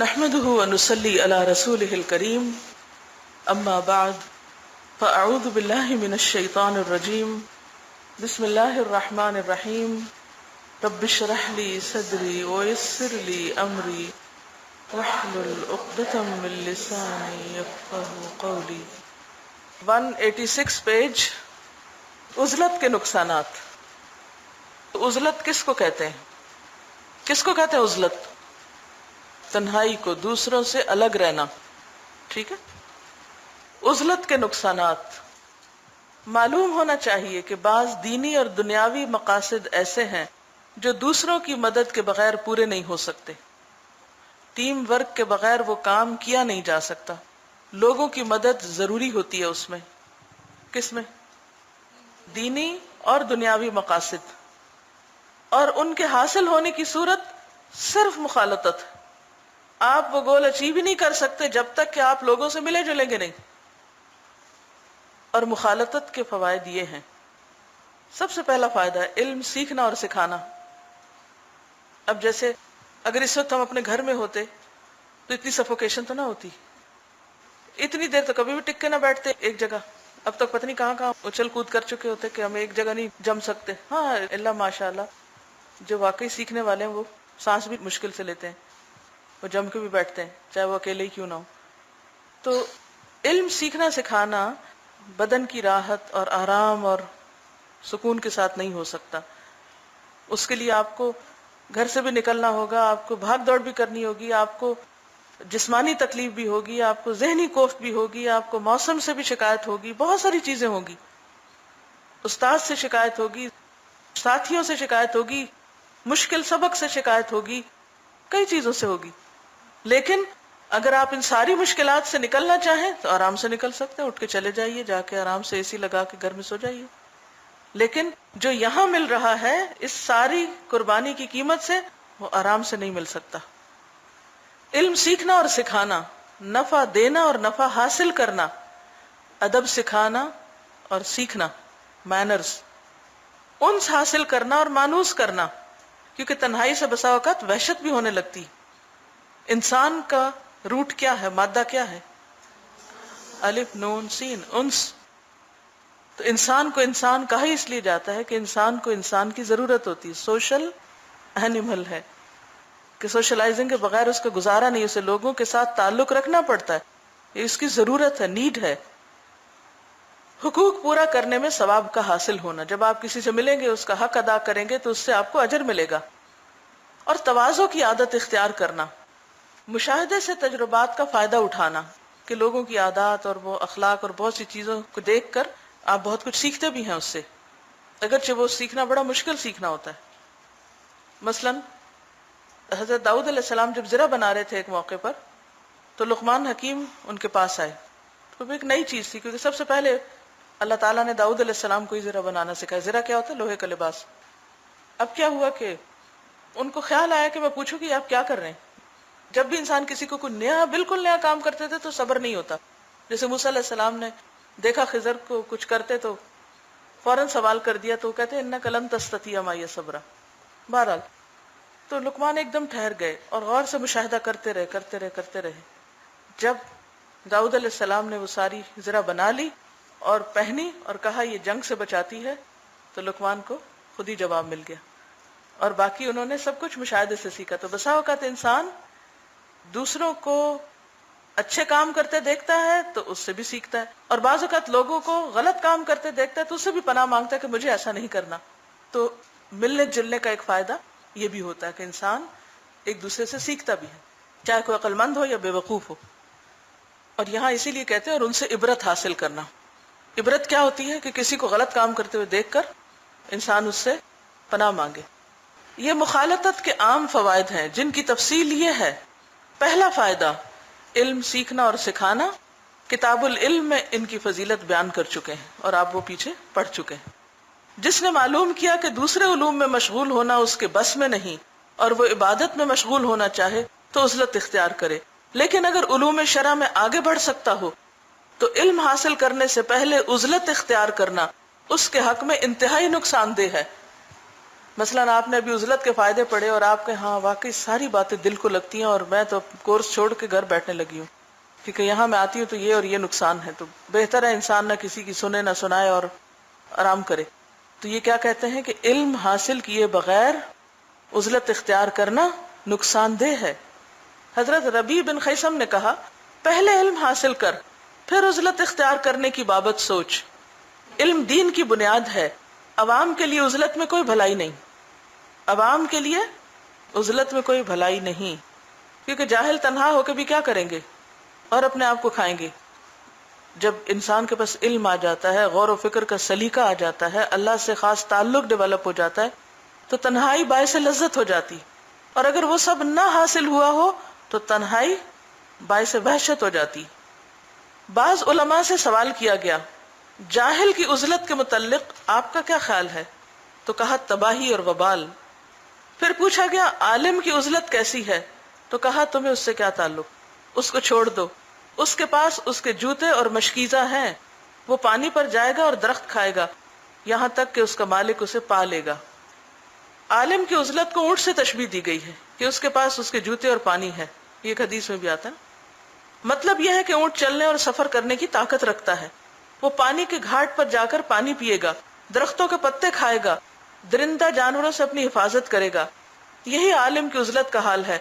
نحمده ونصلي على رسوله الكريم اما بعد فاعوذ بالله من الشيطان الرجيم بسم الله الرحمن الرحيم رب اشرح لي صدري ويسر لي امري واحلل عقدة من لساني يفقهوا قولي 186 پیج عزلت کے نقصانات. عزلت کس کو کہتے ہیں؟ کس کو کہتے ہیں عزلت؟ تنہائی کو، دوسروں سے الگ رہنا. ٹھیک ہے. عزلت کے نقصانات. معلوم ہونا چاہیے کہ بعض دینی اور دنیاوی مقاصد ایسے ہیں جو دوسروں کی مدد کے بغیر پورے نہیں ہو سکتے. ٹیم ورک کے بغیر وہ کام کیا نہیں جا سکتا. لوگوں کی مدد ضروری ہوتی ہے اس میں. کس میں؟ دینی اور دنیاوی مقاصد. اور ان کے حاصل ہونے کی صورت صرف مخالطت. آپ وہ گول اچیو ہی نہیں کر سکتے جب تک کہ آپ لوگوں سے ملے جلیں گے نہیں. اور مخالطت کے فوائد یہ ہیں. سب سے پہلا فائدہ ہے علم سیکھنا اور سکھانا. اب جیسے اگر اس وقت ہم اپنے گھر میں ہوتے تو اتنی سفوکیشن تو نہ ہوتی. اتنی دیر تو کبھی بھی ٹک کے نہ بیٹھتے ایک جگہ. اب تک پتہ نہیں کہاں کہاں اچھل کود کر چکے ہوتے کہ ہم ایک جگہ نہیں جم سکتے. ہاں اللہ ماشاء اللہ جو واقعی سیکھنے والے ہیں وہ سانس بھی مشکل سے لیتے ہیں، وہ جم کے بھی بیٹھتے ہیں چاہے وہ اکیلے ہی کیوں نہ ہو. تو علم سیکھنا سکھانا بدن کی راحت اور آرام اور سکون کے ساتھ نہیں ہو سکتا. اس کے لیے آپ کو گھر سے بھی نکلنا ہوگا، آپ کو بھاگ دوڑ بھی کرنی ہوگی، آپ کو جسمانی تکلیف بھی ہوگی، آپ کو ذہنی کوفت بھی ہوگی، آپ کو موسم سے بھی شکایت ہوگی، بہت ساری چیزیں ہوگی. استاد سے شکایت ہوگی، ساتھیوں سے شکایت ہوگی، مشکل سبق سے شکایت ہوگی، کئی چیزوں سے ہوگی. لیکن اگر آپ ان ساری مشکلات سے نکلنا چاہیں تو آرام سے نکل سکتے ہیں. اٹھ کے چلے جائیے، جا کے آرام سے اے سی لگا کے گھر میں سو جائیے. لیکن جو یہاں مل رہا ہے اس ساری قربانی کی قیمت سے وہ آرام سے نہیں مل سکتا. علم سیکھنا اور سکھانا، نفع دینا اور نفع حاصل کرنا، ادب سکھانا اور سیکھنا، مینرز، انس حاصل کرنا اور مانوس کرنا. کیونکہ تنہائی سے بسا اوقات وحشت بھی ہونے لگتی. انسان کا روٹ کیا ہے، مادہ کیا ہے؟ الف نون سین، انس. تو انسان کو انسان کہا ہی اس لیے جاتا ہے کہ انسان کو انسان کی ضرورت ہوتی ہے. سوشل اینیمل ہے کہ سوشلائزنگ کے بغیر اس کا گزارا نہیں. اسے لوگوں کے ساتھ تعلق رکھنا پڑتا ہے، یہ اس کی ضرورت ہے، نیڈ ہے. حقوق پورا کرنے میں ثواب کا حاصل ہونا. جب آپ کسی سے ملیں گے اس کا حق ادا کریں گے تو اس سے آپ کو اجر ملے گا. اور تواضع کی عادت اختیار کرنا. مشاہدے سے تجربات کا فائدہ اٹھانا کہ لوگوں کی عادات اور وہ اخلاق اور بہت سی چیزوں کو دیکھ کر آپ بہت کچھ سیکھتے بھی ہیں اس سے، اگرچہ وہ سیکھنا بڑا مشکل سیکھنا ہوتا ہے. مثلا حضرت داؤد علیہ السلام جب زرہ بنا رہے تھے ایک موقع پر تو لقمان حکیم ان کے پاس آئے. تو ایک نئی چیز تھی کیونکہ سب سے پہلے اللہ تعالیٰ نے داؤد علیہ السلام کو ہی زرہ بنانا سکھایا. زرہ کیا ہوتا ہے؟ لوہے کا لباس. اب کیا ہوا کہ ان کو خیال آیا کہ میں پوچھوں کہ آپ کیا کر رہے ہیں. جب بھی انسان کسی کو کوئی نیا بالکل نیا کام کرتے تھے تو صبر نہیں ہوتا. جیسے موسیٰ علیہ السلام نے دیکھا خضر کو کچھ کرتے تو فوراً سوال کر دیا تو وہ کہتے ہیں انک لن تستطیع معی صبرا. بہرحال تو لقمان ایک دم ٹھہر گئے اور غور سے مشاہدہ کرتے رہے. جب داؤد علیہ السلام نے وہ ساری زرہ بنا لی اور پہنی اور کہا یہ جنگ سے بچاتی ہے تو لقمان کو خود ہی جواب مل گیا. اور باقی انہوں نے سب کچھ مشاہدے سے سیکھا. تو بسا اوقات انسان دوسروں کو اچھے کام کرتے دیکھتا ہے تو اس سے بھی سیکھتا ہے، اور بعض اوقات لوگوں کو غلط کام کرتے دیکھتا ہے تو اس سے بھی پناہ مانگتا ہے کہ مجھے ایسا نہیں کرنا. تو ملنے جلنے کا ایک فائدہ یہ بھی ہوتا ہے کہ انسان ایک دوسرے سے سیکھتا بھی ہے، چاہے کوئی عقل مند ہو یا بے وقوف ہو. اور یہاں اسی لیے کہتے ہیں اور ان سے عبرت حاصل کرنا. عبرت کیا ہوتی ہے کہ کسی کو غلط کام کرتے ہوئے دیکھ کر انسان اس سے پناہ مانگے. یہ مخالطت کے عام فوائد ہیں جن کی تفصیل یہ ہے. پہلا فائدہ علم سیکھنا اور سکھانا. کتاب العلم میں ان کی فضیلت بیان کر چکے ہیں اور آپ وہ پیچھے پڑھ چکے ہیں. جس نے معلوم کیا کہ دوسرے علوم میں مشغول ہونا اس کے بس میں نہیں اور وہ عبادت میں مشغول ہونا چاہے تو عزلت اختیار کرے. لیکن اگر علوم شرع میں آگے بڑھ سکتا ہو تو علم حاصل کرنے سے پہلے عزلت اختیار کرنا اس کے حق میں انتہائی نقصان دہ ہے. مثلاً آپ نے ابھی عزلت کے فائدے پڑھے اور آپ کے ہاں واقعی ساری باتیں دل کو لگتی ہیں اور میں تو کورس چھوڑ کے گھر بیٹھنے لگی ہوں کیونکہ یہاں میں آتی ہوں تو یہ اور یہ نقصان ہے، تو بہتر ہے انسان نہ کسی کی سنے نہ سنائے اور آرام کرے. تو یہ کیا کہتے ہیں کہ علم حاصل کیے بغیر عزلت اختیار کرنا نقصان دہ ہے. حضرت ربیع بن خیثم نے کہا پہلے علم حاصل کر پھر عزلت اختیار کرنے کی بابت سوچ. علم دین کی بنیاد ہے. عوام کے لیے عزلت میں کوئی بھلائی نہیں، عوام کے لیے عزلت میں کوئی بھلائی نہیں، کیونکہ جاہل تنہا ہو کے بھی کیا کریں گے اور اپنے آپ کو کھائیں گے. جب انسان کے پاس علم آ جاتا ہے، غور و فکر کا سلیقہ آ جاتا ہے، اللہ سے خاص تعلق ڈیولپ ہو جاتا ہے، تو تنہائی باعث لذت ہو جاتی. اور اگر وہ سب نہ حاصل ہوا ہو تو تنہائی باعث وحشت ہو جاتی. بعض علماء سے سوال کیا گیا جاہل کی عزلت کے متعلق آپ کا کیا خیال ہے؟ تو کہا تباہی اور وبال. پھر پوچھا گیا عالم کی عزلت کیسی ہے؟ تو کہا تمہیں اس سے کیا تعلق، اس کو چھوڑ دو، اس کے پاس اس کے جوتے اور مشکیزہ ہیں، وہ پانی پر جائے گا اور درخت کھائے گا یہاں تک کہ اس کا مالک اسے پا لے گا. عالم کی عزلت کو اونٹ سے تشبیہ دی گئی ہے کہ اس کے پاس اس کے جوتے اور پانی ہے. یہ ایک حدیث میں بھی آتا ہے. مطلب یہ ہے کہ اونٹ چلنے اور سفر کرنے کی طاقت رکھتا ہے، وہ پانی کے گھاٹ پر جا کر پانی پیے گا، درختوں کے پتے کھائے گا، درندہ جانوروں سے اپنی حفاظت کرے گا. یہی عالم کی عزلت کا حال ہے.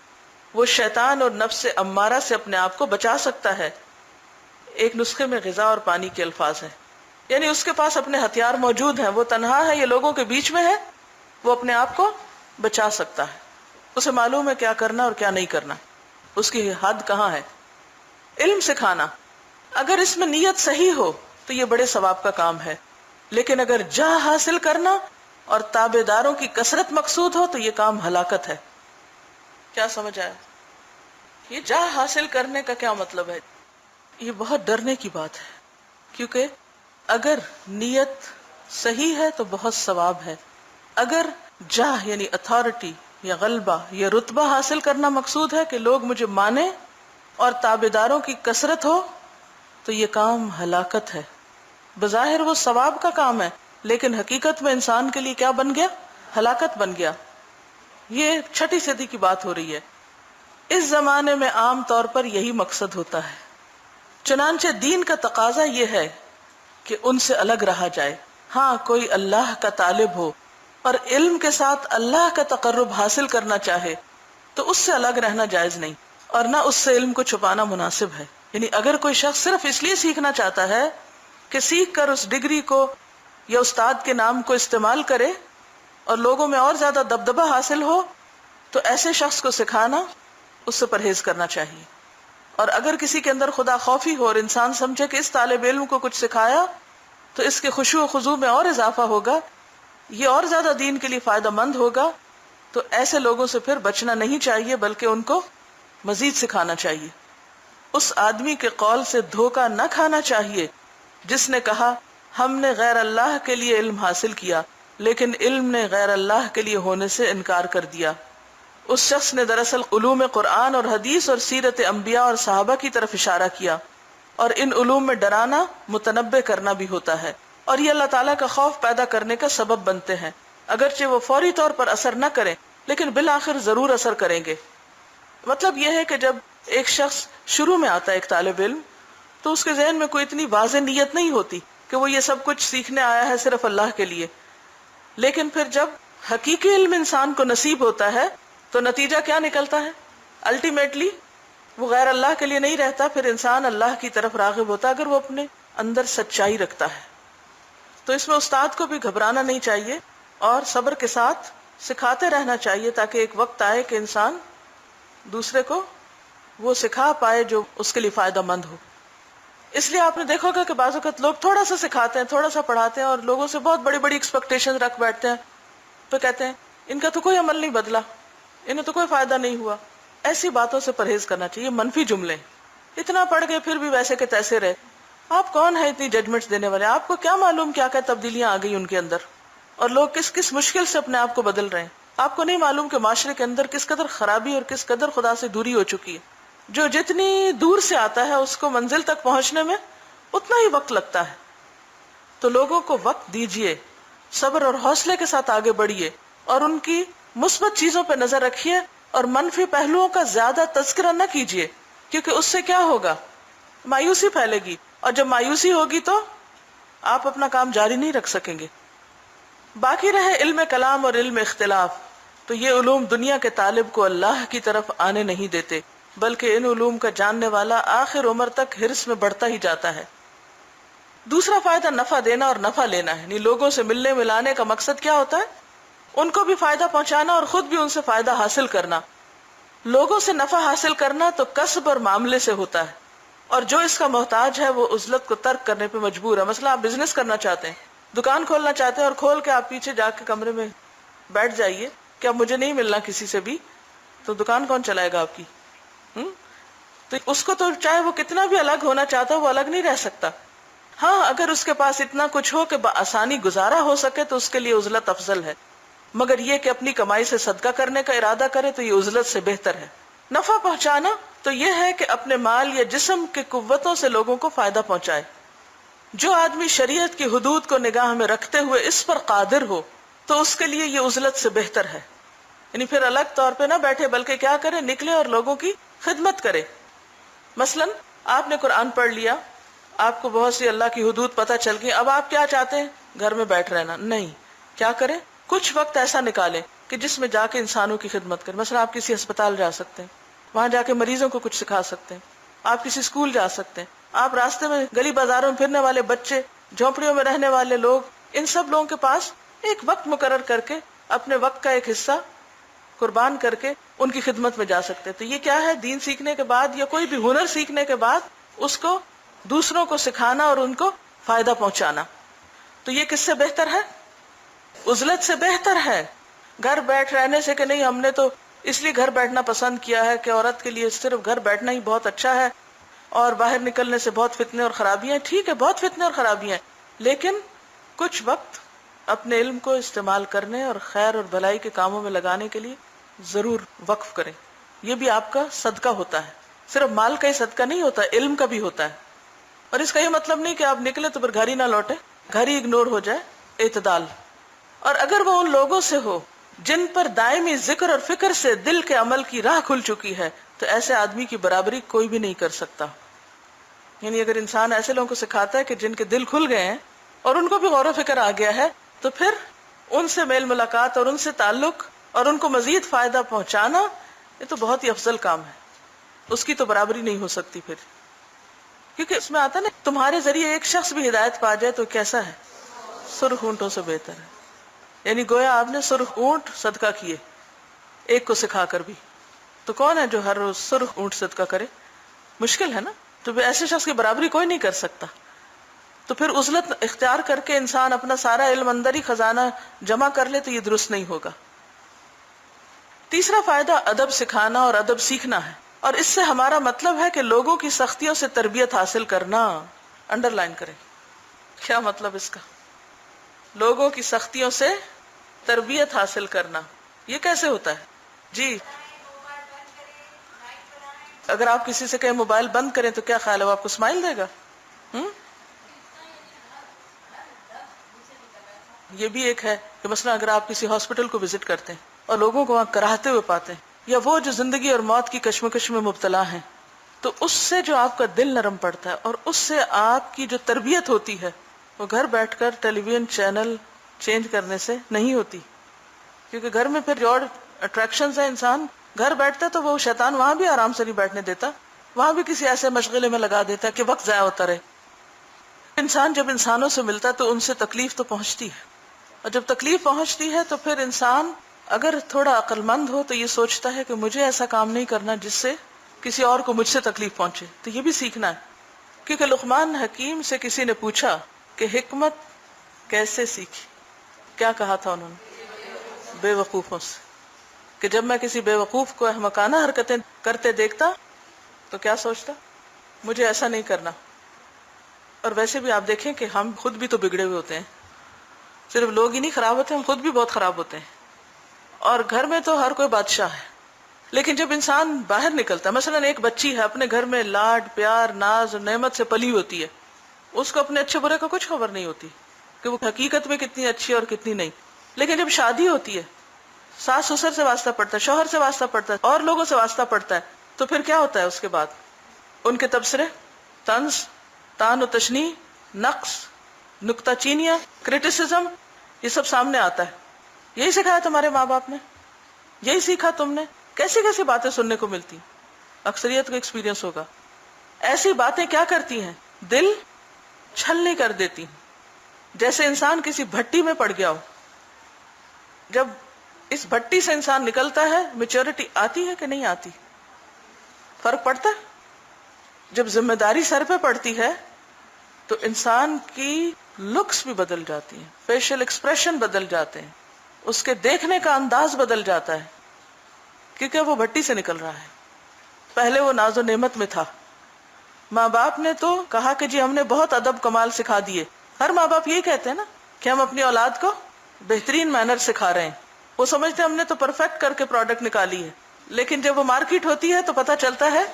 وہ شیطان اور نفس امارہ سے اپنے آپ کو بچا سکتا ہے. ایک نسخے میں غذا اور پانی کے الفاظ ہیں، یعنی اس کے پاس اپنے ہتھیار موجود ہیں، وہ تنہا ہے، یہ لوگوں کے بیچ میں ہے، وہ اپنے آپ کو بچا سکتا ہے. اسے معلوم ہے کیا کرنا اور کیا نہیں کرنا، اس کی حد کہاں ہے. علم سکھانا، اگر اس میں نیت صحیح ہو تو یہ بڑے ثواب کا کام ہے، لیکن اگر جاہ حاصل کرنا اور تابع داروں کی کثرت مقصود ہو تو یہ کام ہلاکت ہے. کیا سمجھ آیا؟ یہ جاہ حاصل کرنے کا کیا مطلب ہے؟ یہ بہت ڈرنے کی بات ہے، کیونکہ اگر نیت صحیح ہے تو بہت ثواب ہے. اگر جاہ یعنی اتھارٹی یا غلبہ یا رتبہ حاصل کرنا مقصود ہے کہ لوگ مجھے مانیں اور تابع داروں کی کثرت ہو تو یہ کام ہلاکت ہے. بظاہر وہ ثواب کا کام ہے لیکن حقیقت میں انسان کے لیے کیا بن گیا؟ ہلاکت بن گیا. یہ 6 صدی کی بات ہو رہی ہے. اس زمانے میں عام طور پر یہی مقصد ہوتا ہے. چنانچہ دین کا تقاضا یہ ہے کہ ان سے الگ رہا جائے. ہاں کوئی اللہ کا طالب ہو اور علم کے ساتھ اللہ کا تقرب حاصل کرنا چاہے تو اس سے الگ رہنا جائز نہیں، اور نہ اس سے علم کو چھپانا مناسب ہے. یعنی اگر کوئی شخص صرف اس لیے سیکھنا چاہتا ہے کہ سیکھ کر اس ڈگری کو یا استاد کے نام کو استعمال کرے اور لوگوں میں اور زیادہ دبدبہ حاصل ہو، تو ایسے شخص کو سکھانا، اس سے پرہیز کرنا چاہیے. اور اگر کسی کے اندر خدا خوفی ہو اور انسان سمجھے کہ اس طالب علم کو کچھ سکھایا تو اس کے خشوع و خضوع میں اور اضافہ ہوگا، یہ اور زیادہ دین کے لیے فائدہ مند ہوگا، تو ایسے لوگوں سے پھر بچنا نہیں چاہیے بلکہ ان کو مزید سکھانا چاہیے. اس آدمی کے قول سے دھوکہ نہ کھانا چاہیے جس نے کہا ہم نے غیر اللہ کے لیے علم حاصل کیا لیکن علم نے غیر اللہ کے لیے ہونے سے انکار کر دیا. اس شخص نے دراصل علوم قرآن اور حدیث اور سیرت انبیاء اور صحابہ کی طرف اشارہ کیا، اور ان علوم میں ڈرانا متنبہ کرنا بھی ہوتا ہے، اور یہ اللہ تعالیٰ کا خوف پیدا کرنے کا سبب بنتے ہیں، اگرچہ وہ فوری طور پر اثر نہ کریں لیکن بالآخر ضرور اثر کریں گے. مطلب یہ ہے کہ جب ایک شخص شروع میں آتا ہے ایک طالب علم، تو اس کے ذہن میں کوئی اتنی واضح نیت نہیں ہوتی کہ وہ یہ سب کچھ سیکھنے آیا ہے صرف اللہ کے لیے. لیکن پھر جب حقیقی علم انسان کو نصیب ہوتا ہے تو نتیجہ کیا نکلتا ہے؟ الٹیمیٹلی وہ غیر اللہ کے لیے نہیں رہتا، پھر انسان اللہ کی طرف راغب ہوتا اگر وہ اپنے اندر سچائی رکھتا ہے. تو اس میں استاد کو بھی گھبرانا نہیں چاہیے اور صبر کے ساتھ سکھاتے رہنا چاہیے تاکہ ایک وقت آئے کہ انسان دوسرے کو وہ سکھا پائے جو اس کے لیے فائدہ مند ہو. اس لیے آپ نے دیکھا ہوگا کہ بعض اوقات لوگ تھوڑا سا سکھاتے ہیں، تھوڑا سا پڑھاتے ہیں اور لوگوں سے بہت بڑی بڑی ایکسپیکٹیشن رکھ بیٹھتے ہیں، تو کہتے ہیں ان کا تو کوئی عمل نہیں بدلا، انہیں تو کوئی فائدہ نہیں ہوا. ایسی باتوں سے پرہیز کرنا چاہیے. منفی جملے، اتنا پڑھ گئے پھر بھی ویسے کے تیسے رہے. آپ کون ہیں اتنی ججمنٹس دینے والے؟ آپ کو کیا معلوم کیا کیا تبدیلیاں آ گئی ان کے اندر، اور لوگ کس کس مشکل سے اپنے آپ کو بدل رہے ہیں. آپ کو نہیں معلوم کہ معاشرے کے اندر کس قدر خرابی اور کس قدر خدا سے دوری ہو چکی ہے. جو جتنی دور سے آتا ہے اس کو منزل تک پہنچنے میں اتنا ہی وقت لگتا ہے. تو لوگوں کو وقت دیجئے، صبر اور حوصلے کے ساتھ آگے بڑھیے. اور ان کی مثبت چیزوں پہ نظر رکھیے اور منفی پہلوؤں کا زیادہ تذکرہ نہ کیجیے، کیونکہ اس سے کیا ہوگا؟ مایوسی پھیلے گی، اور جب مایوسی ہوگی تو آپ اپنا کام جاری نہیں رکھ سکیں گے۔ باقی رہے علم کلام اور علم اختلاف، تو یہ علوم دنیا کے طالب کو اللہ کی طرف آنے نہیں دیتے، بلکہ ان علوم کا جاننے والا آخر عمر تک حرص میں بڑھتا ہی جاتا ہے۔ دوسرا فائدہ نفع دینا اور نفع لینا ہے، یعنی لوگوں سے ملنے ملانے کا مقصد کیا ہوتا ہے؟ ان کو بھی فائدہ پہنچانا اور خود بھی ان سے فائدہ حاصل کرنا۔ لوگوں سے نفع حاصل کرنا تو کسب اور معاملے سے ہوتا ہے، اور جو اس کا محتاج ہے وہ عزلت کو ترک کرنے پہ مجبور ہے۔ مثلا آپ بزنس کرنا چاہتے ہیں، دکان کھولنا چاہتے ہیں، اور کھول کے آپ پیچھے جا کے کمرے میں بیٹھ جائیے کہ اب مجھے نہیں ملنا کسی سے بھی، تو دکان کون چلائے گا آپ کی؟ تو اس کو تو چاہے وہ کتنا بھی الگ ہونا چاہتا ہو وہ الگ نہیں رہ سکتا۔ ہاں اگر اس کے پاس اتنا کچھ ہو کہ بآسانی گزارا ہو سکے تو اس کے لیے عزلت افضل ہے، مگر یہ کہ اپنی کمائی سے صدقہ کرنے کا ارادہ کرے تو یہ عزلت سے بہتر ہے۔ نفع پہنچانا تو یہ ہے کہ اپنے مال یا جسم کی قوتوں سے لوگوں کو فائدہ پہنچائے۔ جو آدمی شریعت کی حدود کو نگاہ میں رکھتے ہوئے اس پر قادر ہو تو اس کے لیے یہ عزلت سے بہتر ہے، یعنی پھر الگ طور پہ نہ بیٹھے بلکہ کیا کرے، نکلے اور لوگوں کی خدمت کرے۔ مثلا آپ نے قرآن پڑھ لیا، آپ کو بہت سی اللہ کی حدود پتہ چل گئی، اب آپ کیا چاہتے ہیں؟ گھر میں بیٹھ رہنا نہیں، کیا کریں؟ کچھ وقت ایسا نکالیں کہ جس میں جا کے انسانوں کی خدمت کریں۔ مثلا آپ کسی ہسپتال جا سکتے ہیں، وہاں جا کے مریضوں کو کچھ سکھا سکتے ہیں، آپ کسی اسکول جا سکتے ہیں، آپ راستے میں گلی بازاروں میں پھرنے والے بچے، جھونپڑیوں میں رہنے والے لوگ، ان سب لوگوں کے پاس ایک وقت مقرر کر کے اپنے وقت کا ایک حصہ قربان کر کے ان کی خدمت میں جا سکتے ہیں۔ تو یہ کیا ہے؟ دین سیکھنے کے بعد یا کوئی بھی ہنر سیکھنے کے بعد اس کو دوسروں کو سکھانا اور ان کو فائدہ پہنچانا۔ تو یہ کس سے بہتر ہے؟ عزلت سے بہتر ہے۔ گھر بیٹھ رہنے سے کہ نہیں ہم نے تو اس لیے گھر بیٹھنا پسند کیا ہے کہ عورت کے لیے صرف گھر بیٹھنا ہی بہت اچھا ہے اور باہر نکلنے سے بہت فتنے اور خرابیاں ہیں۔ ٹھیک ہے، بہت فتنے اور خرابیاں ہیں، لیکن کچھ وقت اپنے علم کو استعمال کرنے اور خیر اور بھلائی کے کاموں میں لگانے کے لیے ضرور وقف کریں۔ یہ بھی آپ کا صدقہ ہوتا ہے، صرف مال کا ہی صدقہ نہیں ہوتا، علم کا بھی ہوتا ہے۔ اور اس کا یہ مطلب نہیں کہ آپ نکلے تو پھر گھر ہی نہ لوٹے، گھر ہی اگنور ہو جائے، اعتدال۔ اور اگر وہ ان لوگوں سے ہو جن پر دائمی ذکر اور فکر سے دل کے عمل کی راہ کھل چکی ہے، تو ایسے آدمی کی برابری کوئی بھی نہیں کر سکتا۔ یعنی اگر انسان ایسے لوگوں کو سکھاتا ہے کہ جن کے دل کھل گئے ہیں اور ان کو بھی غور و فکر آ گیا ہے، تو پھر ان سے میل ملاقات اور ان سے تعلق اور ان کو مزید فائدہ پہنچانا یہ تو بہت ہی افضل کام ہے، اس کی تو برابری نہیں ہو سکتی پھر، کیونکہ اس میں آتا نا تمہارے ذریعے ایک شخص بھی ہدایت پا جائے تو کیسا ہے؟ سرخ اونٹوں سے بہتر ہے۔ یعنی گویا آپ نے سرخ اونٹ صدقہ کیے ایک کو سکھا کر بھی، تو کون ہے جو ہر روز سرخ اونٹ صدقہ کرے؟ مشکل ہے نا، تو ایسے شخص کی برابری کوئی نہیں کر سکتا۔ تو پھر عزلت اختیار کر کے انسان اپنا سارا علم اندر ہی خزانہ جمع کر لے تو یہ درست نہیں ہوگا۔ تیسرا فائدہ ادب سکھانا اور ادب سیکھنا ہے، اور اس سے ہمارا مطلب ہے کہ لوگوں کی سختیوں سے تربیت حاصل کرنا۔ انڈر لائن کریں، کیا مطلب اس کا؟ لوگوں کی سختیوں سے تربیت حاصل کرنا۔ یہ کیسے ہوتا ہے؟ جی اگر آپ کسی سے کہیں موبائل بند کریں تو کیا خیال ہے، وہ آپ کو اسمائل دے گا؟ یہ بھی ایک ہے کہ مثلا اگر آپ کسی ہاسپٹل کو وزٹ کرتے ہیں اور لوگوں کو وہاں کراہتے ہوئے پاتے ہیں، یا وہ جو زندگی اور موت کی کشمکش میں مبتلا ہیں، تو اس سے جو آپ کا دل نرم پڑتا ہے اور اس سے آپ کی جو تربیت ہوتی ہے وہ گھر بیٹھ کر ٹیلی ویژن چینل چینج کرنے سے نہیں ہوتی، کیونکہ گھر میں پھر جو اٹریکشنز ہیں، انسان گھر بیٹھتا ہے تو وہ شیطان وہاں بھی آرام سے نہیں بیٹھنے دیتا، وہاں بھی کسی ایسے مشغلے میں لگا دیتا ہے کہ وقت ضائع ہوتا رہے۔ انسان جب انسانوں سے ملتا ہے تو ان سے تکلیف تو پہنچتی ہے، اور جب تکلیف پہنچتی ہے تو پھر انسان اگر تھوڑا عقل مند ہو تو یہ سوچتا ہے کہ مجھے ایسا کام نہیں کرنا جس سے کسی اور کو مجھ سے تکلیف پہنچے۔ تو یہ بھی سیکھنا ہے، کیونکہ لقمان حکیم سے کسی نے پوچھا کہ حکمت کیسے سیکھی؟ کیا کہا تھا انہوں نے؟ بے وقوفوں سے، کہ جب میں کسی بے وقوف کو احمقانہ حرکتیں کرتے دیکھتا تو کیا سوچتا؟ مجھے ایسا نہیں کرنا۔ اور ویسے بھی آپ دیکھیں کہ ہم خود بھی تو بگڑے ہوئے ہوتے ہیں، صرف لوگ ہی نہیں خراب ہوتے، ہم خود بھی بہت خراب ہوتے ہیں۔ اور گھر میں تو ہر کوئی بادشاہ ہے، لیکن جب انسان باہر نکلتا ہے، مثلا ایک بچی ہے اپنے گھر میں لاڈ پیار ناز اور نعمت سے پلی ہوتی ہے، اس کو اپنے اچھے برے کا کچھ خبر نہیں ہوتی کہ وہ حقیقت میں کتنی اچھی اور کتنی نہیں، لیکن جب شادی ہوتی ہے ساس سسر سے واسطہ پڑتا ہے، شوہر سے واسطہ پڑتا ہے، اور لوگوں سے واسطہ پڑتا ہے، تو پھر کیا ہوتا ہے اس کے بعد؟ ان کے تبصرے، طنز، طعن و تشنیع، نقص، نکتہ چینیاں، کرٹیسزم، یہ سب سامنے آتا ہے. یہی سکھایا تمہارے ماں باپ نے؟ یہی سیکھا تم نے؟ کیسی کیسی باتیں سننے کو ملتی، اکثریت کو ایکسپیرینس ہوگا. ایسی باتیں کیا کرتی ہیں؟ دل چھلنی کر دیتی ہیں، جیسے انسان کسی بھٹی میں پڑ گیا ہو. جب اس بھٹی سے انسان نکلتا ہے میچورٹی آتی ہے کہ نہیں آتی؟ فرق پڑتا ہے. جب ذمہ داری سر پہ پڑتی ہے تو انسان کی لکس بھی بدل جاتی ہیں، فیشل ایکسپریشن بدل جاتے ہیں، اس کے دیکھنے کا انداز بدل جاتا ہے، کیونکہ وہ بھٹی سے نکل رہا ہے. پہلے وہ ناز و نعمت میں تھا. ماں باپ نے تو کہا کہ جی ہم نے بہت ادب کمال سکھا دیے. ہر ماں باپ یہی کہتے ہیں نا کہ ہم اپنی اولاد کو بہترین مینر سکھا رہے ہیں. وہ سمجھتے ہیں ہم نے تو پرفیکٹ کر کے پروڈکٹ نکالی ہے، لیکن جب وہ مارکیٹ ہوتی ہے تو پتہ چلتا ہے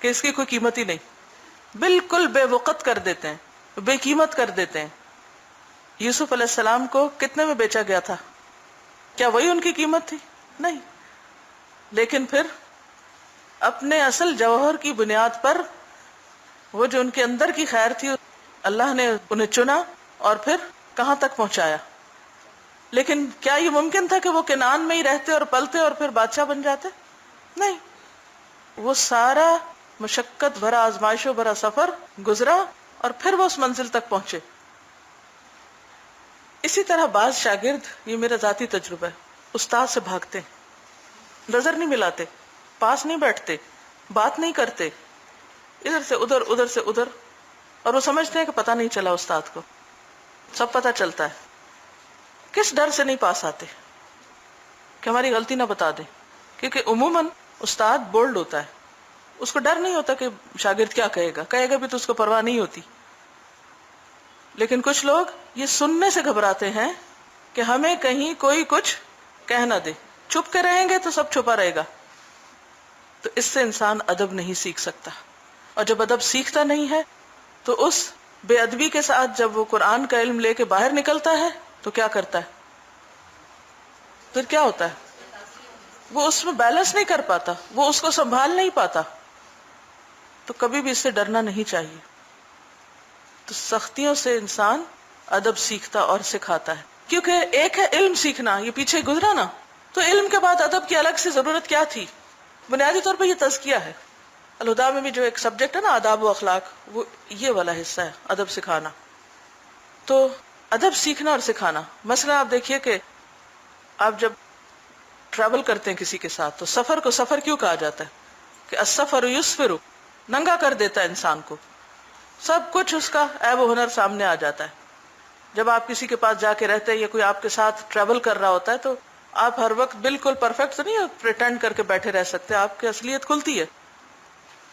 کہ اس کی کوئی قیمت ہی نہیں. بالکل بے وقت کر دیتے ہیں، بے قیمت کر دیتے ہیں. یوسف علیہ السلام کو کتنے میں بیچا گیا تھا؟ کیا وہی ان کی قیمت تھی؟ نہیں. لیکن پھر اپنے اصل جوہر کی بنیاد پر وہ جو ان کے اندر کی خیر تھی اللہ نے انہیں چنا اور پھر کہاں تک پہنچایا. لیکن کیا یہ ممکن تھا کہ وہ کنعان میں ہی رہتے اور پلتے اور پھر بادشاہ بن جاتے؟ نہیں. وہ سارا مشقت بھرا، آزمائشوں بھرا سفر گزرا اور پھر وہ اس منزل تک پہنچے. اسی طرح بعض شاگرد، یہ میرا ذاتی تجربہ ہے، استاد سے بھاگتے ہیں، نظر نہیں ملاتے، پاس نہیں بیٹھتے، بات نہیں کرتے، ادھر سے ادھر ادھر سے ادھر، اور وہ سمجھتے ہیں کہ پتہ نہیں چلا استاد کو. سب پتہ چلتا ہے. کس ڈر سے نہیں پاس آتے کہ ہماری غلطی نہ بتا دیں؟ کیونکہ عموماً استاد بولڈ ہوتا ہے، اس کو ڈر نہیں ہوتا کہ شاگرد کیا کہے گا، کہے گا بھی تو اس کو پرواہ نہیں ہوتی. لیکن کچھ لوگ یہ سننے سے گھبراتے ہیں کہ ہمیں کہیں کوئی کچھ کہہ نہ دے، چپ کے رہیں گے تو سب چھپا رہے گا. تو اس سے انسان ادب نہیں سیکھ سکتا، اور جب ادب سیکھتا نہیں ہے تو اس بے ادبی کے ساتھ جب وہ قرآن کا علم لے کے باہر نکلتا ہے تو کیا کرتا ہے؟ پھر کیا ہوتا ہے؟ وہ اس میں بیلنس نہیں کر پاتا، وہ اس کو سنبھال نہیں پاتا. تو کبھی بھی اس سے ڈرنا نہیں چاہیے. تو سختیوں سے انسان ادب سیکھتا اور سکھاتا ہے. کیونکہ ایک ہے علم سیکھنا، یہ پیچھے گزرا نا، تو علم کے بعد ادب کی الگ سے ضرورت کیا تھی؟ بنیادی طور پہ یہ تزکیہ ہے. الہدیٰ میں بھی جو ایک سبجیکٹ ہے نا آداب و اخلاق، وہ یہ والا حصہ ہے، ادب سکھانا. تو ادب سیکھنا اور سکھانا، مثلا آپ دیکھیے کہ آپ جب ٹریول کرتے ہیں کسی کے ساتھ تو سفر کو سفر کیوں کہا جاتا ہے؟ کہ السفر یسفر، ننگا کر دیتا ہے انسان کو، سب کچھ اس کا عیب و ہنر سامنے آ جاتا ہے. جب آپ کسی کے پاس جا کے رہتے ہیں یا کوئی آپ کے ساتھ ٹریول کر رہا ہوتا ہے تو آپ ہر وقت بالکل پرفیکٹ تو نہیں پریٹینڈ کر کے بیٹھے رہ سکتے، آپ کی اصلیت کھلتی ہے.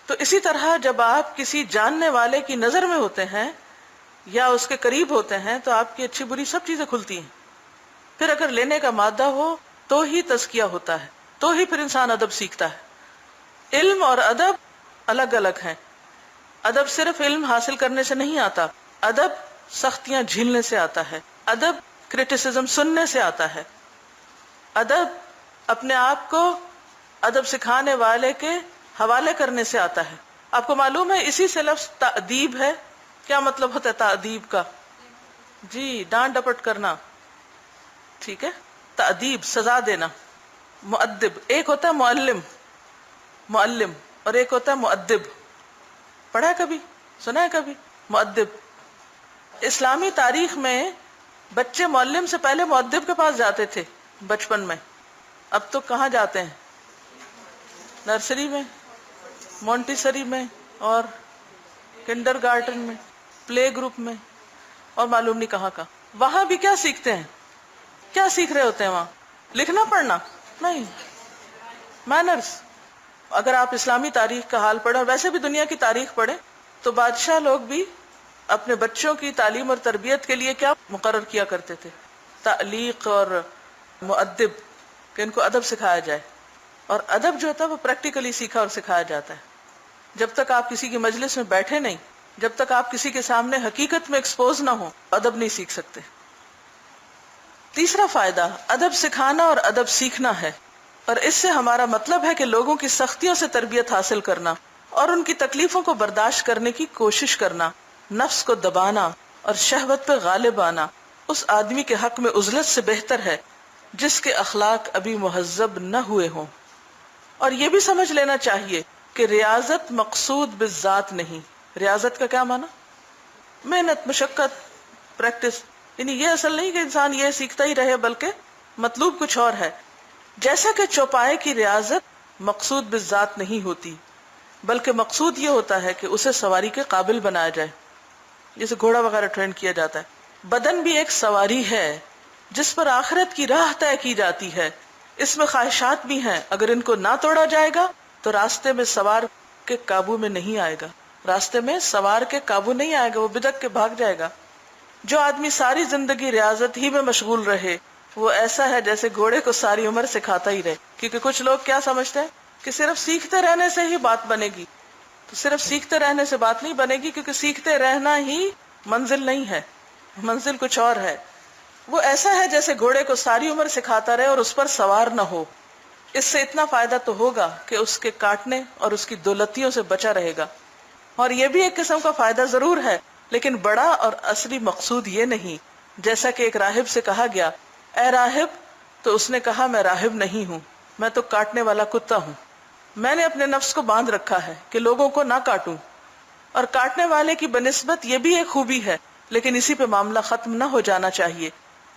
تو اسی طرح جب آپ کسی جاننے والے کی نظر میں ہوتے ہیں یا اس کے قریب ہوتے ہیں تو آپ کی اچھی بری سب چیزیں کھلتی ہیں. پھر اگر لینے کا مادہ ہو تو ہی تزکیہ ہوتا ہے، تو ہی پھر انسان ادب سیکھتا ہے. علم اور ادب الگ الگ ہیں. ادب صرف علم حاصل کرنے سے نہیں آتا، ادب سختیاں جھیلنے سے آتا ہے، ادب کرٹیسزم سننے سے آتا ہے، ادب اپنے آپ کو ادب سکھانے والے کے حوالے کرنے سے آتا ہے. آپ کو معلوم ہے اسی سے لفظ تأدیب ہے. کیا مطلب ہوتا ہے تأدیب کا؟ جی ڈانٹ ڈپٹ کرنا، ٹھیک ہے. تأدیب سزا دینا. مؤدب ایک ہوتا ہے معلم، معلم، اور ایک ہوتا ہے مؤدب. پڑھا ہے کبھی؟ سنا ہے کبھی؟ مؤدب. اسلامی تاریخ میں بچے معلم سے پہلے مؤدب کے پاس جاتے تھے بچپن میں. اب تو کہاں جاتے ہیں؟ نرسری میں، مونٹیسری میں، اور کنڈر گارٹن میں، پلے گروپ میں، اور معلوم نہیں کہاں کا. وہاں بھی کیا سیکھتے ہیں؟ کیا سیکھ رہے ہوتے ہیں وہاں؟ لکھنا پڑھنا نہیں، مینرز. اگر آپ اسلامی تاریخ کا حال پڑھیں اور ویسے بھی دنیا کی تاریخ پڑھیں تو بادشاہ لوگ بھی اپنے بچوں کی تعلیم اور تربیت کے لیے کیا مقرر کیا کرتے تھے؟ تعلیق اور مؤدب، کہ ان کو ادب سکھایا جائے. اور ادب جو ہوتا ہے وہ پریکٹیکلی سیکھا اور سکھایا جاتا ہے. جب تک آپ کسی کی مجلس میں بیٹھے نہیں، جب تک آپ کسی کے سامنے حقیقت میں ایکسپوز نہ ہو، ادب نہیں سیکھ سکتے. تیسرا فائدہ ادب سکھانا اور ادب سیکھنا ہے، اور اس سے ہمارا مطلب ہے کہ لوگوں کی سختیوں سے تربیت حاصل کرنا اور ان کی تکلیفوں کو برداشت کرنے کی کوشش کرنا، نفس کو دبانا اور شہوت پہ غالب آنا اس آدمی کے حق میں عزلت سے بہتر ہے جس کے اخلاق ابھی مہذب نہ ہوئے ہوں۔ اور یہ بھی سمجھ لینا چاہیے کہ ریاضت مقصود بالذات نہیں۔ ریاضت کا کیا معنی؟ محنت، مشقت، پریکٹس، یعنی یہ اصل نہیں کہ انسان یہ سیکھتا ہی رہے، بلکہ مطلوب کچھ اور ہے۔ جیسا کہ چوپائے کی ریاضت مقصود بالذات نہیں ہوتی، بلکہ مقصود یہ ہوتا ہے کہ اسے سواری کے قابل بنایا جائے، جیسے گھوڑا وغیرہ ٹرین کیا جاتا ہے۔ بدن بھی ایک سواری ہے جس پر آخرت کی راہ طے کی جاتی ہے، اس میں خواہشات بھی ہیں، اگر ان کو نہ توڑا جائے گا تو راستے میں سوار کے قابو میں نہیں آئے گا، راستے میں سوار کے قابو نہیں آئے گا، وہ بدک کے بھاگ جائے گا۔ جو آدمی ساری زندگی ریاضت ہی میں مشغول رہے وہ ایسا ہے جیسے گھوڑے کو ساری عمر سکھاتا ہی رہے، کیونکہ کچھ لوگ کیا سمجھتے ہیں کہ صرف سیکھتے رہنے سے ہی بات بنے گی، تو صرف سیکھتے رہنے سے بات نہیں بنے گی، کیونکہ سیکھتے رہنا ہی منزل نہیں ہے، منزل کچھ اور ہے۔ وہ ایسا ہے جیسے گھوڑے کو ساری عمر سکھاتا رہے اور اس پر سوار نہ ہو۔ اس سے اتنا فائدہ تو ہوگا کہ اس کے کاٹنے اور اس کی دولتیوں سے بچا رہے گا، اور یہ بھی ایک قسم کا فائدہ ضرور ہے، لیکن بڑا اور اصلی مقصود یہ نہیں۔ جیسا کہ ایک راہب سے کہا گیا، اے راہب، تو اس نے کہا میں راہب نہیں ہوں، میں تو کاٹنے والا کتا ہوں۔ میں نے اپنے نفس کو باندھ رکھا ہے کہ لوگوں کو نہ کاٹوں، اور کاٹنے والے کی بنسبت یہ بھی ایک خوبی ہے، لیکن اسی پہ معاملہ ختم نہ ہو جانا چاہیے۔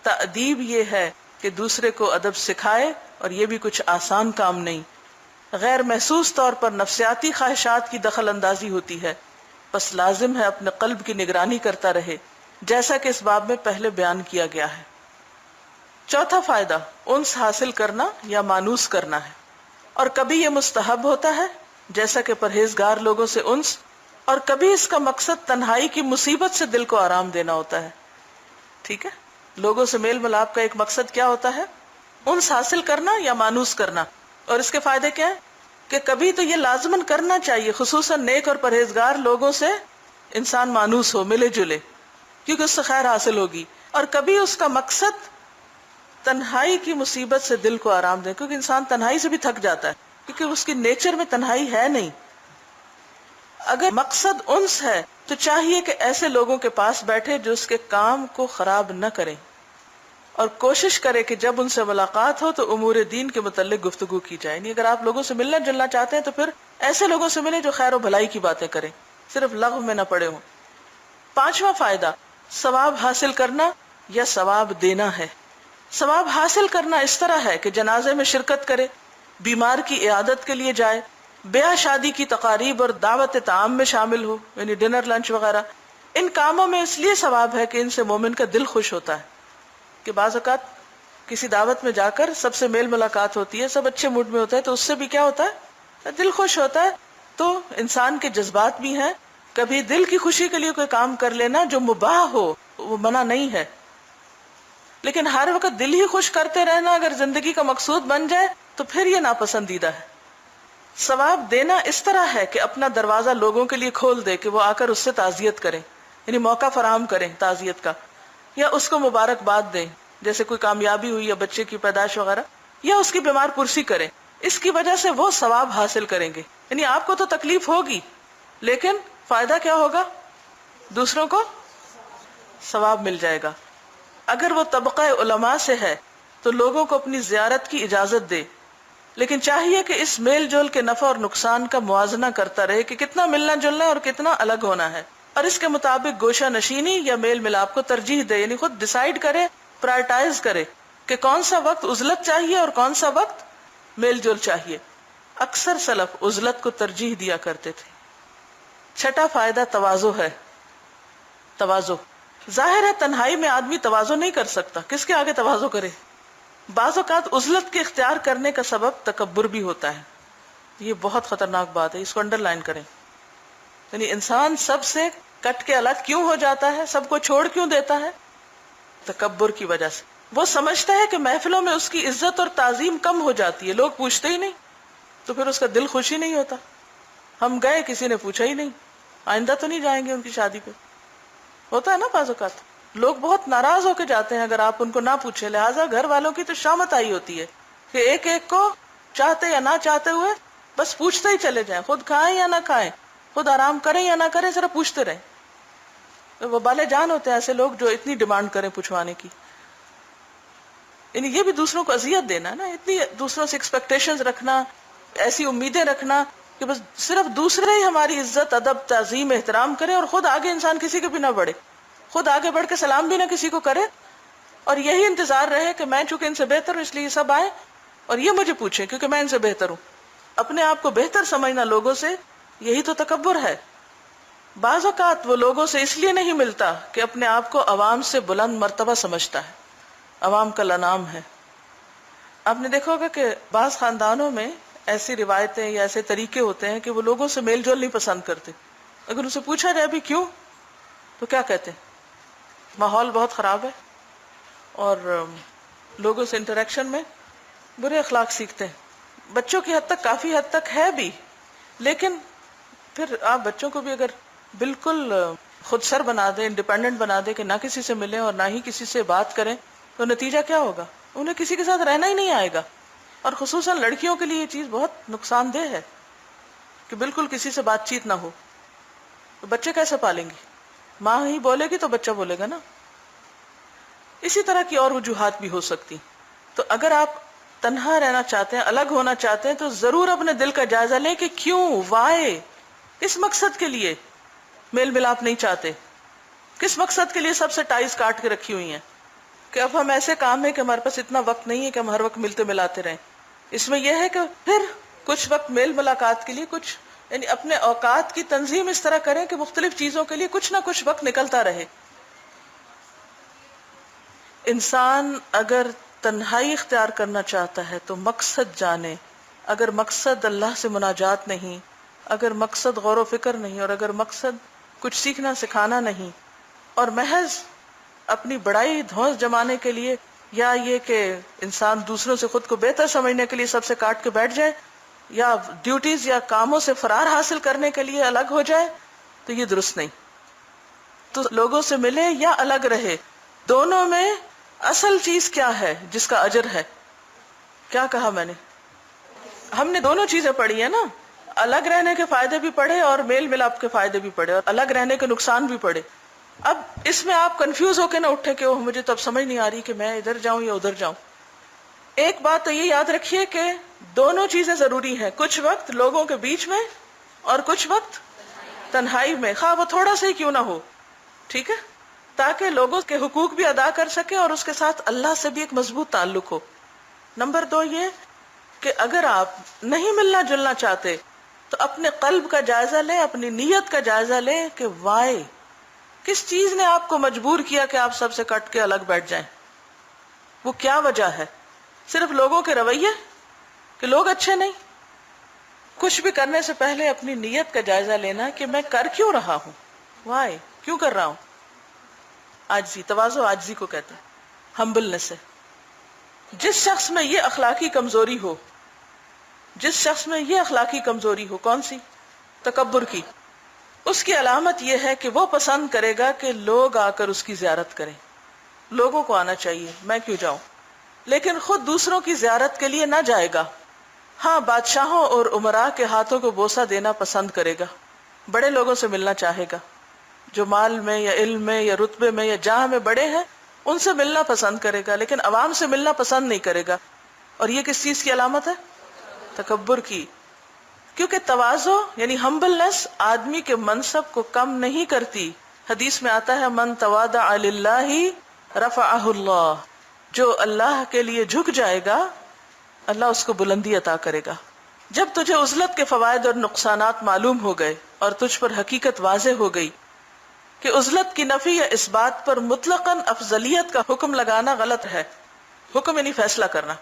تأدیب یہ ہے کہ دوسرے کو ادب سکھائے، اور یہ بھی کچھ آسان کام نہیں، غیر محسوس طور پر نفسیاتی خواہشات کی دخل اندازی ہوتی ہے، بس لازم ہے اپنے قلب کی نگرانی کرتا رہے، جیسا کہ اس باب میں پہلے بیان کیا گیا ہے۔ چوتھا فائدہ انس حاصل کرنا یا مانوس کرنا ہے، اور کبھی یہ مستحب ہوتا ہے جیسا کہ پرہیزگار لوگوں سے انس، اور کبھی اس کا مقصد تنہائی کی مصیبت سے دل کو آرام دینا ہوتا ہے۔ ٹھیک ہے، لوگوں سے میل ملاپ کا ایک مقصد کیا ہوتا ہے؟ انس حاصل کرنا یا مانوس کرنا، اور اس کے فائدے کیا ہیں کہ کبھی تو یہ لازماً کرنا چاہیے، خصوصاً نیک اور پرہیزگار لوگوں سے انسان مانوس ہو، ملے جلے، کیونکہ اس سے خیر حاصل ہوگی، اور کبھی اس کا مقصد تنہائی کی مصیبت سے دل کو آرام دے، کیونکہ انسان تنہائی سے بھی تھک جاتا ہے، کیونکہ اس کی نیچر میں تنہائی ہے نہیں۔ اگر مقصد انس ہے تو چاہیے کہ ایسے لوگوں کے پاس بیٹھے جو اس کے کام کو خراب نہ کریں، اور کوشش کرے کہ جب ان سے ملاقات ہو تو امور دین کے متعلق گفتگو کی جائے۔ یعنی اگر آپ لوگوں سے ملنا جلنا چاہتے ہیں تو پھر ایسے لوگوں سے ملیں جو خیر و بھلائی کی باتیں کریں، صرف لغو میں نہ پڑے ہوں۔ پانچواں فائدہ ثواب حاصل کرنا یا ثواب دینا ہے۔ ثواب حاصل کرنا اس طرح ہے کہ جنازے میں شرکت کرے، بیمار کی عیادت کے لیے جائے، بیاہ شادی کی تقاریب اور دعوت طعام میں شامل ہو، یعنی ڈنر لنچ وغیرہ۔ ان کاموں میں اس لیے ثواب ہے کہ ان سے مومن کا دل خوش ہوتا ہے، کہ بعض اوقات کسی دعوت میں جا کر سب سے میل ملاقات ہوتی ہے، سب اچھے موڈ میں ہوتا ہے، تو اس سے بھی کیا ہوتا ہے؟ دل خوش ہوتا ہے۔ تو انسان کے جذبات بھی ہیں، کبھی دل کی خوشی کے لیے کوئی کام کر لینا جو مباح ہو وہ منع نہیں ہے، لیکن ہر وقت دل ہی خوش کرتے رہنا اگر زندگی کا مقصود بن جائے تو پھر یہ ناپسندیدہ ہے۔ ثواب دینا اس طرح ہے کہ اپنا دروازہ لوگوں کے لیے کھول دے کہ وہ آ کر اس سے تعزیت کریں، یعنی موقع فراہم کریں تعزیت کا، یا اس کو مبارکباد دیں، جیسے کوئی کامیابی ہوئی یا بچے کی پیدائش وغیرہ، یا اس کی بیمار پرسی کریں۔ اس کی وجہ سے وہ ثواب حاصل کریں گے، یعنی آپ کو تو تکلیف ہوگی لیکن فائدہ کیا ہوگا؟ دوسروں کو ثواب مل جائے گا۔ اگر وہ طبقہ علماء سے ہے تو لوگوں کو اپنی زیارت کی اجازت دے، لیکن چاہیے کہ اس میل جول کے نفع اور نقصان کا موازنہ کرتا رہے کہ کتنا ملنا جلنا اور کتنا الگ ہونا ہے، اور اس کے مطابق گوشہ نشینی یا میل ملاپ کو ترجیح دے، یعنی خود ڈیسائیڈ کرے، پرائرٹائز کرے کہ کون سا وقت عزلت چاہیے اور کون سا وقت میل جول چاہیے۔ اکثر سلف عزلت کو ترجیح دیا کرتے تھے۔ چھٹا فائدہ تواضع ہے۔ تواضع ظاہر ہے تنہائی میں آدمی تواضع نہیں کر سکتا، کس کے آگے تواضع کرے؟ بعض اوقات عزلت کے اختیار کرنے کا سبب تکبر بھی ہوتا ہے۔ یہ بہت خطرناک بات ہے، اس کو انڈر لائن کریں۔ یعنی انسان سب سے کٹ کے الگ کیوں ہو جاتا ہے، سب کو چھوڑ کیوں دیتا ہے؟ تکبر کی وجہ سے۔ وہ سمجھتا ہے کہ محفلوں میں اس کی عزت اور تعظیم کم ہو جاتی ہے، لوگ پوچھتے ہی نہیں، تو پھر اس کا دل خوش ہی نہیں ہوتا۔ ہم گئے، کسی نے پوچھا ہی نہیں، آئندہ تو نہیں جائیں گے ان کی شادی پہ، ہوتا ہے نا بعض اوقات۔ لوگ بہت ناراض ہو کے جاتے ہیں اگر آپ ان کو نہ پوچھیں. لہٰذا گھر والوں کی تو شامت آئی ہوتی ہے کہ ایک ایک کو چاہتے یا نہ چاہتے ہوئے بس پوچھتے ہی چلے جائیں, خود کھائیں یا نہ کھائیں, خود آرام کریں یا نہ کریں, ذرا پوچھتے رہیں. وہ بالے جان ہوتے ہیں ایسے لوگ جو اتنی ڈیمانڈ کریں پوچھوانے کی. یعنی یہ بھی دوسروں کو اذیت دینا نا, اتنی دوسروں سے ایکسپیکٹیشنز رکھنا, ایسی امیدیں رکھنا کہ بس صرف دوسرے ہی ہماری عزت, ادب, تعظیم, احترام کریں اور خود آگے انسان کسی کے بھی نہ بڑھے, خود آگے بڑھ کے سلام بھی نہ کسی کو کرے, اور یہی انتظار رہے کہ میں چونکہ ان سے بہتر ہوں اس لیے یہ سب آئے اور یہ مجھے پوچھیں کیونکہ میں ان سے بہتر ہوں. اپنے آپ کو بہتر سمجھنا لوگوں سے, یہی تو تکبر ہے. بعض اوقات وہ لوگوں سے اس لیے نہیں ملتا کہ اپنے آپ کو عوام سے بلند مرتبہ سمجھتا ہے, عوام کا لنام ہے. آپ نے دیکھا ہوگا کہ بعض خاندانوں میں ایسی روایتیں یا ایسے طریقے ہوتے ہیں کہ وہ لوگوں سے میل جول نہیں پسند کرتے. اگر ان سے پوچھا جائے بھی کیوں تو کیا کہتے ہیں, ماحول بہت خراب ہے اور لوگوں سے انٹریکشن میں برے اخلاق سیکھتے ہیں. بچوں کی حد تک کافی حد تک ہے بھی, لیکن پھر آپ بچوں کو بھی اگر بالکل خود سر بنا دیں, انڈیپینڈنٹ بنا دیں کہ نہ کسی سے ملیں اور نہ ہی کسی سے بات کریں, تو نتیجہ کیا ہوگا؟ انہیں کسی کے ساتھ رہنا ہی نہیں آئے گا. اور خصوصاً لڑکیوں کے لیے یہ چیز بہت نقصان دہ ہے کہ بالکل کسی سے بات چیت نہ ہو. تو بچے کیسے پالیں گی؟ ماں ہی بولے گی تو بچہ بولے گا نا. اسی طرح کی اور وجوہات بھی ہو سکتی. تو اگر آپ تنہا رہنا چاہتے ہیں, الگ ہونا چاہتے ہیں, تو ضرور اپنے دل کا جائزہ لیں کہ کیوں, وائے, کس مقصد کے لیے میل ملاپ نہیں چاہتے, کس مقصد کے لیے سب سے ٹائز کاٹ کے رکھی ہوئی ہیں کہ اب ہم ایسے کام ہے کہ ہمارے پاس اتنا وقت نہیں ہے کہ ہم ہر وقت ملتے ملاتے رہیں. اس میں یہ ہے کہ پھر کچھ وقت میل ملاقات کے لیے, کچھ یعنی اپنے اوقات کی تنظیم اس طرح کریں کہ مختلف چیزوں کے لیے کچھ نہ کچھ وقت نکلتا رہے. انسان اگر تنہائی اختیار کرنا چاہتا ہے تو مقصد جانے. اگر مقصد اللہ سے مناجات نہیں, اگر مقصد غور و فکر نہیں, اور اگر مقصد کچھ سیکھنا سکھانا نہیں, اور محض اپنی بڑائی دھوس جمانے کے لیے, یا یہ کہ انسان دوسروں سے خود کو بہتر سمجھنے کے لیے سب سے کاٹ کے بیٹھ جائے, یا ڈیوٹیز یا کاموں سے فرار حاصل کرنے کے لیے الگ ہو جائے, تو یہ درست نہیں. تو لوگوں سے ملے یا الگ رہے, دونوں میں اصل چیز کیا ہے جس کا اجر ہے؟ کیا کہا میں نے؟ ہم نے دونوں چیزیں پڑھی ہیں نا, الگ رہنے کے فائدے بھی پڑھے اور میل ملاپ کے فائدے بھی پڑھے, اور الگ رہنے کے نقصان بھی پڑھے. اب اس میں آپ کنفیوز ہو کے نہ اٹھے کہ مجھے تو اب سمجھ نہیں آ رہی کہ میں ادھر جاؤں یا ادھر جاؤں. ایک بات تو یہ یاد رکھیے کہ دونوں چیزیں ضروری ہیں, کچھ وقت لوگوں کے بیچ میں اور کچھ وقت تنہائی میں, خواہ وہ تھوڑا سا ہی کیوں نہ ہو, ٹھیک ہے, تاکہ لوگوں کے حقوق بھی ادا کر سکے اور اس کے ساتھ اللہ سے بھی ایک مضبوط تعلق ہو. نمبر 2 یہ کہ اگر آپ نہیں ملنا جلنا چاہتے تو اپنے قلب کا جائزہ لیں, اپنی نیت کا جائزہ لیں کہ وائے, کس چیز نے آپ کو مجبور کیا کہ آپ سب سے کٹ کے الگ بیٹھ جائیں؟ وہ کیا وجہ ہے؟ صرف لوگوں کے رویے کہ لوگ اچھے نہیں؟ کچھ بھی کرنے سے پہلے اپنی نیت کا جائزہ لینا کہ میں کر کیوں رہا ہوں, وائے, کیوں کر رہا ہوں. عاجزی, تواضع عاجزی کو کہتے ہیں, ہمبلنس ہے. جس شخص میں یہ اخلاقی کمزوری ہو, جس شخص میں یہ اخلاقی کمزوری ہو, کون سی؟ تکبر کی, اس کی علامت یہ ہے کہ وہ پسند کرے گا کہ لوگ آ کر اس کی زیارت کریں. لوگوں کو آنا چاہیے, میں کیوں جاؤں, لیکن خود دوسروں کی زیارت کے لیے نہ جائے گا. ہاں, بادشاہوں اور امراء کے ہاتھوں کو بوسہ دینا پسند کرے گا, بڑے لوگوں سے ملنا چاہے گا, جو مال میں یا علم میں یا رتبے میں یا جاہ میں بڑے ہیں ان سے ملنا پسند کرے گا, لیکن عوام سے ملنا پسند نہیں کرے گا. اور یہ کس چیز کی علامت ہے؟ تکبر کی. کیونکہ تواضع یعنی ہمبلنس آدمی کے منصب کو کم نہیں کرتی. حدیث میں آتا ہے من تواضع للہ رفعہ اللہ, جو اللہ کے لیے جھک جائے گا اللہ اس کو بلندی عطا کرے گا. جب تجھے عزلت کے فوائد اور نقصانات معلوم ہو گئے اور تجھ پر حقیقت واضح ہو گئی کہ عزلت کی نفی یا اس بات پر مطلقاً افضلیت کا حکم لگانا غلط ہے. حکم یعنی فیصلہ کرنا,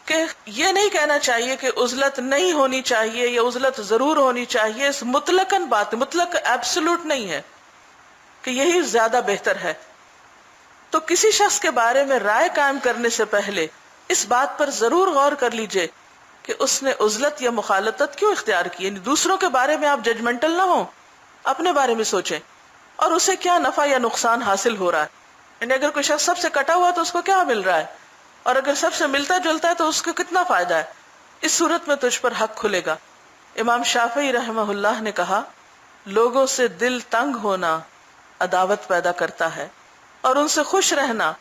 کہ یہ نہیں کہنا چاہیے کہ عزلت نہیں ہونی چاہیے یا عزلت ضرور ہونی چاہیے, اس مطلقاً بات, مطلق ایبسولوٹ نہیں ہے کہ یہی زیادہ بہتر ہے. تو کسی شخص کے بارے میں رائے قائم کرنے سے پہلے اس بات پر ضرور غور کر لیجئے کہ اس نے عزلت یا مخالطت کیوں اختیار کی. یعنی دوسروں کے بارے میں آپ ججمنٹل نہ ہوں, اپنے بارے میں سوچیں اور اسے کیا نفع یا نقصان حاصل ہو رہا ہے. یعنی اگر کوئی شخص سب سے کٹا ہوا تو اس کو کیا مل رہا ہے, اور اگر سب سے ملتا جلتا ہے تو اس کو کتنا فائدہ ہے. اس صورت میں تجھ پر حق کھلے گا. امام شافعی رحمہ اللہ نے کہا, لوگوں سے دل تنگ ہونا عداوت پیدا کرتا ہے اور ان سے خوش رہنا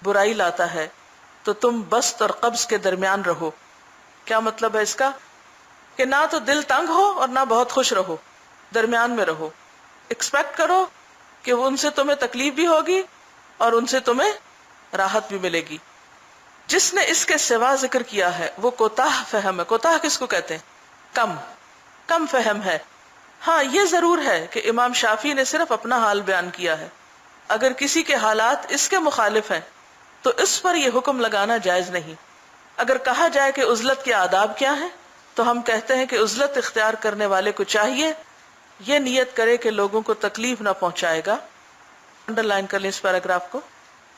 برائی لاتا ہے, تو تم بسط اور قبض کے درمیان رہو. کیا مطلب ہے اس کا؟ کہ نہ تو دل تنگ ہو اور نہ بہت خوش رہو, درمیان میں رہو. ایکسپیکٹ کرو کہ ان سے تمہیں تکلیف بھی ہوگی اور ان سے تمہیں راحت بھی ملے گی. جس نے اس کے سوا ذکر کیا ہے وہ کوتاہ فہم ہے. کوتاہ کس کو کہتے ہیں؟ کم فہم ہے. ہاں یہ ضرور ہے کہ امام شافعی نے صرف اپنا حال بیان کیا ہے. اگر کسی کے حالات اس کے مخالف ہیں تو اس پر یہ حکم لگانا جائز نہیں. اگر کہا جائے کہ عزلت کے آداب کیا ہیں تو ہم کہتے ہیں کہ عزلت اختیار کرنے والے کو چاہیے یہ نیت کرے کہ لوگوں کو تکلیف نہ پہنچائے گا. انڈر لائن کر لیں اس پیراگراف کو.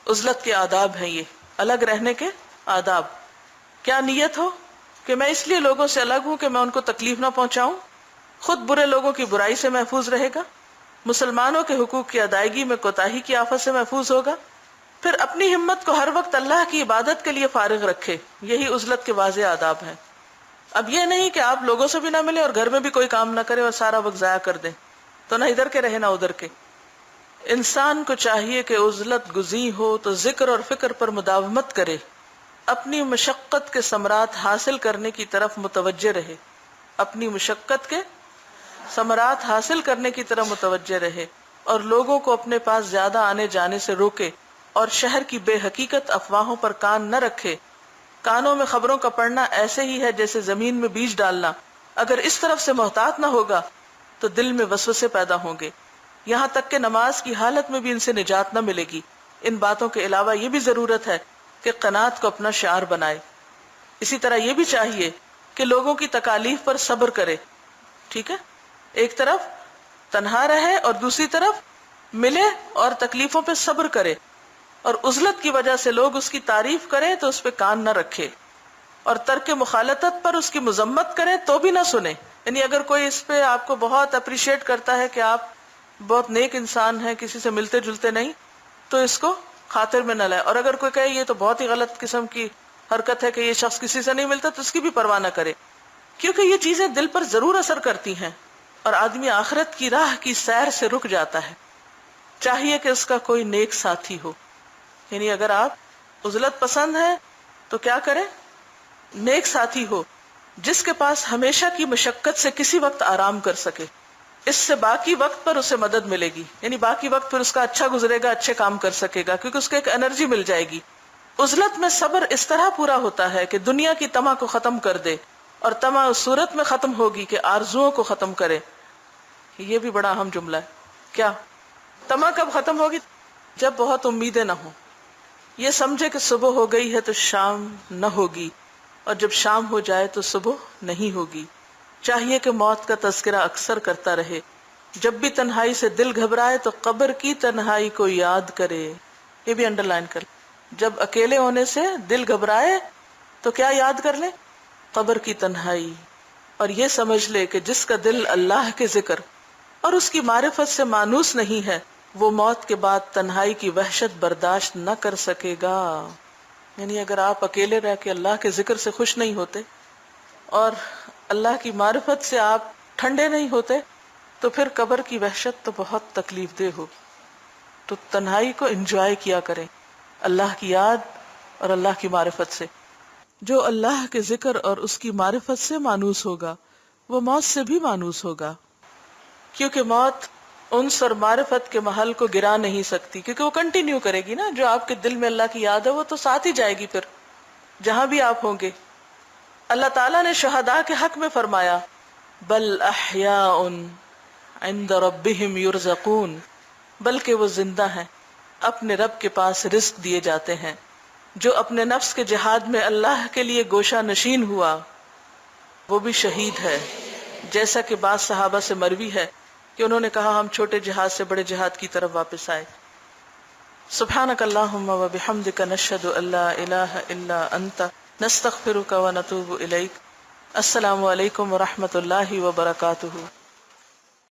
عزلت کے آداب ہیں یہ, الگ رہنے کے آداب. کیا نیت ہو کہ میں اس لیے لوگوں سے الگ ہوں کہ میں ان کو تکلیف نہ پہنچاؤں, خود برے لوگوں کی برائی سے محفوظ رہے گا, مسلمانوں کے حقوق کی ادائیگی میں کوتاہی کی آفت سے محفوظ ہوگا, پھر اپنی ہمت کو ہر وقت اللہ کی عبادت کے لیے فارغ رکھے. یہی عزلت کے واضح آداب ہیں. اب یہ نہیں کہ آپ لوگوں سے بھی نہ ملے اور گھر میں بھی کوئی کام نہ کرے اور سارا وقت ضائع کر دیں, تو نہ ادھر کے رہے نہ ادھر کے. انسان کو چاہیے کہ عزلت گزین ہو تو ذکر اور فکر پر مداومت کرے, اپنی مشقت کے ثمرات حاصل کرنے کی طرف متوجہ رہے. اپنی مشقت کے ثمرات حاصل کرنے کی طرف متوجہ رہے اور لوگوں کو اپنے پاس زیادہ آنے جانے سے روکے اور شہر کی بے حقیقت افواہوں پر کان نہ رکھے. کانوں میں خبروں کا پڑنا ایسے ہی ہے جیسے زمین میں بیج ڈالنا. اگر اس طرف سے محتاط نہ ہوگا تو دل میں وسوسے پیدا ہوں گے, یہاں تک کہ نماز کی حالت میں بھی ان سے نجات نہ ملے گی. ان باتوں کے علاوہ یہ بھی ضرورت ہے کہ قناعت کو اپنا شعار بنائے. اسی طرح یہ بھی چاہیے کہ لوگوں کی تکالیف پر صبر کرے. ٹھیک ہے, ایک طرف تنہا رہے اور دوسری طرف ملے اور تکلیفوں پہ صبر کرے, اور عزلت کی وجہ سے لوگ اس کی تعریف کریں تو اس پہ کان نہ رکھے, اور ترک مخالطت پر اس کی مذمت کریں تو بھی نہ سنے. یعنی اگر کوئی اس پہ آپ کو بہت اپریشیٹ کرتا ہے کہ آپ بہت نیک انسان ہیں, کسی سے ملتے جلتے نہیں, تو اس کو خاطر میں نہ لائے. اور اگر کوئی کہے یہ تو بہت ہی غلط قسم کی حرکت ہے کہ یہ شخص کسی سے نہیں ملتا, تو اس کی بھی پرواہ نہ کرے, کیونکہ یہ چیزیں دل پر ضرور اثر کرتی ہیں اور آدمی آخرت کی راہ کی سیر سے رک جاتا ہے. چاہیے کہ اس کا کوئی نیک ساتھی ہو. یعنی اگر آپ عزلت پسند ہیں تو کیا کریں, نیک ساتھی ہو جس کے پاس ہمیشہ کی مشقت سے کسی وقت آرام کر سکے. اس سے باقی وقت پر اسے مدد ملے گی, یعنی باقی وقت پھر اس کا اچھا گزرے گا, اچھے کام کر سکے گا, کیونکہ اس کو ایک انرجی مل جائے گی. عزلت میں صبر اس طرح پورا ہوتا ہے کہ دنیا کی طمع کو ختم کر دے, اور طمع اس صورت میں ختم ہوگی کہ آرزوؤں کو ختم کرے. یہ بھی بڑا اہم جملہ ہے. کیا طمع کب ختم ہوگی؟ جب بہت امیدیں نہ ہوں, یہ سمجھے کہ صبح ہو گئی ہے تو شام نہ ہوگی, اور جب شام ہو جائے تو صبح نہیں ہوگی. چاہیے کہ موت کا تذکرہ اکثر کرتا رہے. جب بھی تنہائی سے دل گھبرائے تو قبر کی تنہائی کو یاد کرے. یہ بھی انڈر لائن کر. جب اکیلے ہونے سے دل گھبرائے تو کیا یاد کر لے؟ قبر کی تنہائی. اور یہ سمجھ لے کہ جس کا دل اللہ کے ذکر اور اس کی معرفت سے مانوس نہیں ہے, وہ موت کے بعد تنہائی کی وحشت برداشت نہ کر سکے گا. یعنی اگر آپ اکیلے رہ کے اللہ کے ذکر سے خوش نہیں ہوتے اور اللہ کی معرفت سے آپ ٹھنڈے نہیں ہوتے, تو پھر قبر کی وحشت تو بہت تکلیف دہ ہو. تو تنہائی کو انجوائے کیا کریں اللہ کی یاد اور اللہ کی معرفت سے. جو اللہ کے ذکر اور اس کی معرفت سے مانوس ہوگا وہ موت سے بھی مانوس ہوگا, کیونکہ موت انس اور معرفت کے محل کو گرا نہیں سکتی, کیونکہ وہ کنٹینیو کرے گی نا. جو آپ کے دل میں اللہ کی یاد ہے وہ تو ساتھ ہی جائے گی پھر جہاں بھی آپ ہوں گے. اللہ تعالیٰ نے شہداء کے حق میں فرمایا, بل احیاء عند ربہم یرزقون, بلکہ وہ زندہ ہیں, اپنے رب کے پاس رزق دیے جاتے ہیں. جو اپنے نفس کے جہاد میں اللہ کے لیے گوشہ نشین ہوا وہ بھی شہید ہے. جیسا کہ بعض صحابہ سے مروی ہے کہ انہوں نے کہا ہم چھوٹے جہاد سے بڑے جہاد کی طرف واپس آئے. سبحانک اللہم و بحمدک نشہد ان لا الہ الا انت نستغفرک و نتوب الیک. السلام علیکم و رحمۃ اللہ وبرکاتہ.